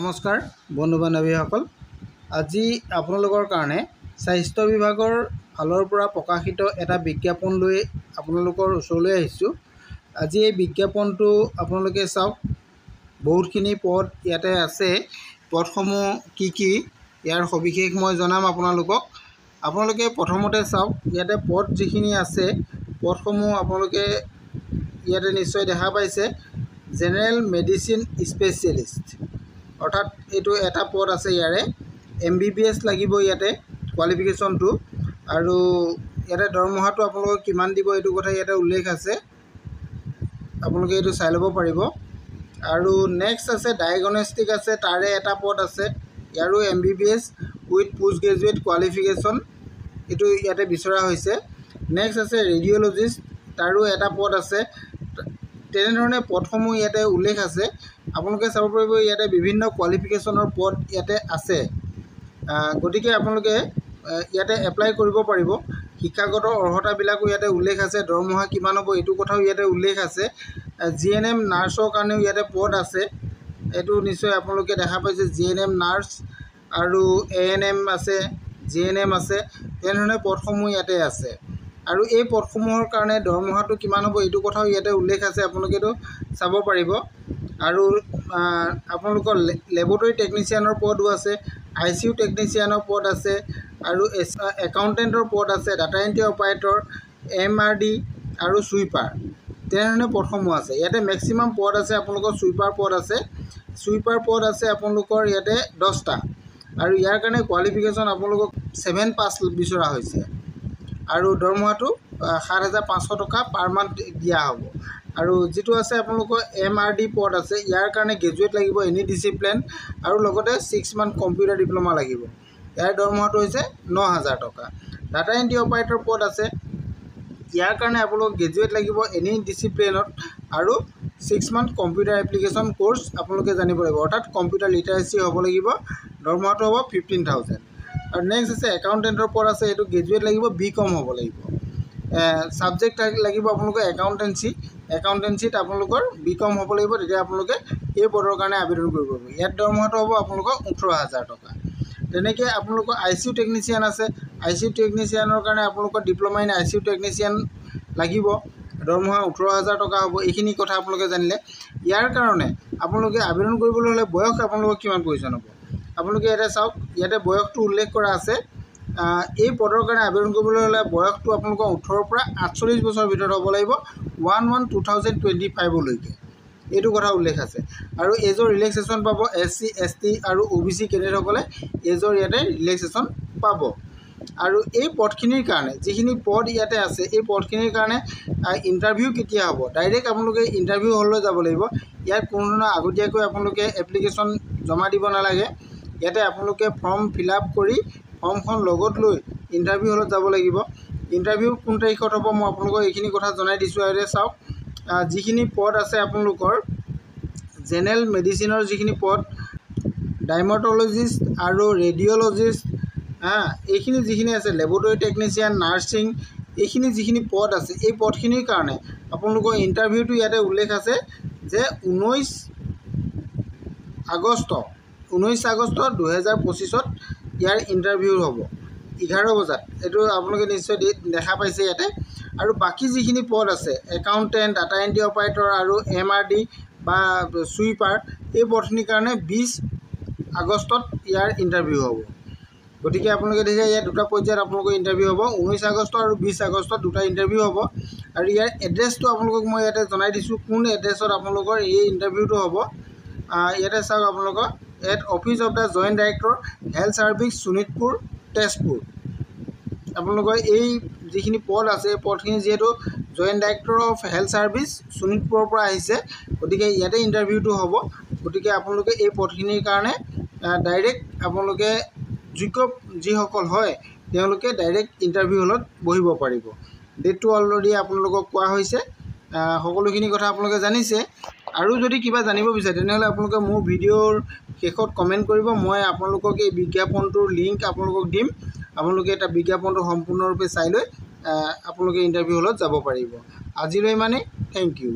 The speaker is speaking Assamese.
নমস্কাৰ বন্ধু বান্ধৱীসকল, আজি আপোনালোকৰ কাৰণে স্বাস্থ্য বিভাগৰ ফালৰ পৰা প্ৰকাশিত এটা বিজ্ঞাপন লৈ আপোনালোকৰ ওচৰলৈ আহিছোঁ। আজি এই বিজ্ঞাপনটো আপোনালোকে চাওক। বহুতখিনি পদ ইয়াতে আছে। পদসমূহ কি ইয়াৰ সবিশেষ মই জনাম আপোনালোকক। আপোনালোকে প্ৰথমতে চাওক, ইয়াতে পদ যিখিনি আছে পদসমূহ আপোনালোকে ইয়াতে নিশ্চয় দেখা পাইছে। জেনেৰেল মেডিচিন স্পেচিয়েলিষ্ট অৰ্থাৎ এইটো এটা পদ আছে। ইয়াৰে MBBS লাগিব ইয়াতে কোৱালিফিকেশ্যনটো, আৰু ইয়াতে দৰমহাটো আপোনালোকক কিমান দিব এইটো কথা ইয়াতে উল্লেখ আছে, আপোনালোকে এইটো চাই ল'ব পাৰিব। আৰু নেক্সট আছে ডায়েগনষ্টিক আছে, তাৰে এটা পদ আছে, ইয়াৰো MBBS with post graduate qualification এইটো ইয়াতে বিচৰা হৈছে। নেক্সট আছে ৰেডিঅ'লজিষ্ট, তাৰো এটা পদ আছে। তেনেধৰণে পদসমূহ ইয়াতে উল্লেখ আছে। আপোনালোকে চাব পাৰিব ইয়াতে বিভিন্ন কোৱালিফিকেশ্যনৰ পদ ইয়াতে আছে। গতিকে আপোনালোকে ইয়াতে এপ্লাই কৰিব পাৰিব। শিক্ষাগত অৰ্হতাবিলাকো ইয়াতে উল্লেখ আছে। দৰমহা কিমান হ'ব এইটো কথাও ইয়াতে উল্লেখ আছে। GNM নাৰ্ছৰ কাৰণেও ইয়াতে পদ আছে, এইটো নিশ্চয় আপোনালোকে দেখা পাইছে। GNM নাৰ্ছ আৰু ANM আছে, GNM আছে, তেনেধৰণে পদসমূহ ইয়াতে আছে। আৰু এই পদসমূহৰ কাৰণে দৰমহাটো কিমান হ'ব এইটো কথাও ইয়াতে উল্লেখ আছে, আপোনালোকেতো চাব পাৰিব। আৰু আপোনালোকৰ লেবৰেটৰী টেকনিচিয়ানৰ পদো আছে, ICU টেকনিচিয়ানৰ পদ আছে, আৰু একাউণ্টেণ্টৰ পদ আছে, ডাটা এণ্ট্ৰি অপাৰেটৰ, MRD আৰু চুইপাৰ, তেনেধৰণে পদসমূহ আছে। ইয়াতে মেক্সিমাম পদ আছে আপোনালোকৰ চুইপাৰ পদ আছে। চুইপাৰ পদ আছে আপোনালোকৰ ইয়াতে 10টা, আৰু ইয়াৰ কাৰণে কোৱালিফিকেশ্যন আপোনালোকক 7 পাছ বিচৰা হৈছে। আৰু দৰমহাটো 7,500 টকা পাৰ মান্থ দিয়া হ'ব। আৰু যিটো আছে আপোনালোকৰ MRD পদ আছে, ইয়াৰ কাৰণে গ্ৰেজুৱেট লাগিব এনি ডিচিপ্লিন, আৰু লগতে 6 মান্থ কম্পিউটাৰ ডিপ্ল'মা লাগিব। ইয়াৰ দৰমহাটো হৈছে 9,000 টকা। ডাটা এণ্ট্ৰি অপাৰেটৰ পদ আছে, ইয়াৰ কাৰণে আপোনালোকক গ্ৰেজুৱেট লাগিব এনি ডিচিপ্লিনত, আৰু 6 মান্থ কম্পিউটাৰ এপ্লিকেশ্যন কোৰ্চ আপোনালোকে জানিব লাগিব, অৰ্থাৎ কম্পিউটাৰ লিটাৰেচি হ'ব লাগিব। দৰমহাটো হ'ব 15,000। আৰু নেক্সট আছে একাউণ্টেণ্টৰ পদ আছে, এইটো গ্ৰেজুৱেট লাগিব, BCom হ'ব লাগিব। ছাবজেক্ট লাগিব আপোনালোকৰ একাউণ্টেঞ্চিত আপোনালোকৰ BCom হ'ব লাগিব, তেতিয়া আপোনালোকে এই পদৰ কাৰণে আবেদন কৰিব পাৰিব। ইয়াত দৰমহাটো হ'ব আপোনালোকৰ 18,000 টকা। তেনেকৈ আপোনালোকৰ ICU টেকনিচিয়ান আছে, ICU টেকনিচিয়ানৰ কাৰণে আপোনালোকৰ ডিপ্ল'মা ইন ICU টেকনিচিয়ান লাগিব, দৰমহা 18,000 টকা হ'ব। এইখিনি কথা আপোনালোকে জানিলে। ইয়াৰ কাৰণে আপোনালোকে আবেদন কৰিবলৈ হ'লে বয়স আপোনালোকৰ কিমান প্ৰয়োজন হ'ব আপোনালোকে ইয়াতে চাওক। ইয়াতে বয়সটো উল্লেখ কৰা আছে। এই পদৰ কাৰণে আবেদন কৰিবলৈ হ'লে বয়সটো আপোনালোকৰ 18ৰ পৰা 48 বছৰৰ ভিতৰত হ'ব লাগিব, 1/1/2025লৈকে, এইটো কথা উল্লেখ আছে। আৰু এজৰ ৰিলেক্সেশ্যন পাব SC ST আৰু OBC কেণ্ডিডেটসকলে এজৰ ইয়াতে ৰিলেক্সেশ্যন পাব। আৰু এই পদখিনিৰ কাৰণে যিখিনি পদ ইয়াতে আছে, এই পদখিনিৰ কাৰণে ইণ্টাৰভিউ কেতিয়া হ'ব, ডাইৰেক্ট আপোনালোকে ইণ্টাৰভিউ হললৈ যাব লাগিব। ইয়াত কোনো ধৰণৰ আগতীয়াকৈ আপোনালোকে এপ্লিকেশ্যন জমা দিব নালাগে। ইয়াতে আপোনালোকে ফৰ্ম ফিল আপ কৰি ফৰ্মখন লগত লৈ ইণ্টাৰভিউ হলত যাব লাগিব। ইণ্টাৰভিউ কোন তাৰিখত হ'ব মই আপোনালোকক এইখিনি কথা জনাই দিছোঁ। ইয়াতে চাওক, যিখিনি পদ আছে আপোনালোকৰ জেনেৰেল মেডিচিনৰ যিখিনি পদ, ডাইমাট'লজিষ্ট আৰু ৰেডিঅ'লজিষ্ট, এইখিনি যিখিনি আছে, লেবৰেটৰী টেকনিচিয়ান, নাৰ্ছিং, এইখিনি যিখিনি পদ আছে, এই পদখিনিৰ কাৰণে আপোনালোকৰ ইণ্টাৰভিউটো ইয়াতে উল্লেখ আছে যে 19 আগষ্ট 2025 ইয়াৰ ইণ্টাৰভিউ হ'ব 11 বজাত। এইটো আপোনালোকে নিশ্চয় দেখা পাইছে ইয়াতে। আৰু বাকী যিখিনি পদ আছে, একাউণ্টেণ্ট, ডাটা এণ্ট্ৰি অপাৰেটৰ আৰু MRD বা চুইপাৰ, এই পদখিনিৰ কাৰণে 20 আগষ্টত ইয়াৰ ইণ্টাৰভিউ হ'ব। গতিকে আপোনালোকে দেখিছে ইয়াত দুটা পৰ্যায়ত আপোনালোকৰ ইণ্টাৰভিউ হ'ব, 19 আগষ্ট আৰু 20 আগষ্টত দুটা ইণ্টাৰভিউ হ'ব। আৰু ইয়াৰ এড্ৰেছটো আপোনালোকক মই ইয়াতে জনাই দিছোঁ, কোন এড্ৰেছত আপোনালোকৰ এই ইণ্টাৰভিউটো হ'ব। ইয়াতে চাওক আপোনালোকৰ at office of the joint director health service, Sonitpur, Tezpur. আপোনালোকৰ এই যিখিনি পদ আছে, এই পদখিনি যিহেতু joint director of health service শোণিতপুৰৰ পৰা আহিছে, গতিকে ইয়াতে ইণ্টাৰভিউটো হ'ব। গতিকে আপোনালোকে এই পদখিনিৰ কাৰণে ডাইৰেক্ট আপোনালোকে যোগ্য যিসকল হয় তেওঁলোকে ডাইৰেক্ট ইণ্টাৰভিউ হলত বহিব পাৰিব। ডেটটো অলৰেডি আপোনালোকক কোৱা হৈছে। সকলোখিনি কথা আপোনালোকে জানিছে। আৰু যদি কিবা জানিব বিচাৰে তেনেহ'লে আপোনালোকে মোৰ ভিডিঅ'ৰ শেষত কমেণ্ট কৰিব। মই আপোনালোকক এই বিজ্ঞাপনটোৰ লিংক আপোনালোকক দিম। আপোনালোকে এটা বিজ্ঞাপনটো সম্পূৰ্ণৰূপে চাই লৈ আপোনালোকে ইণ্টাৰভিউ হলত যাব পাৰিব। আজিলৈ মানে থেংক ইউ।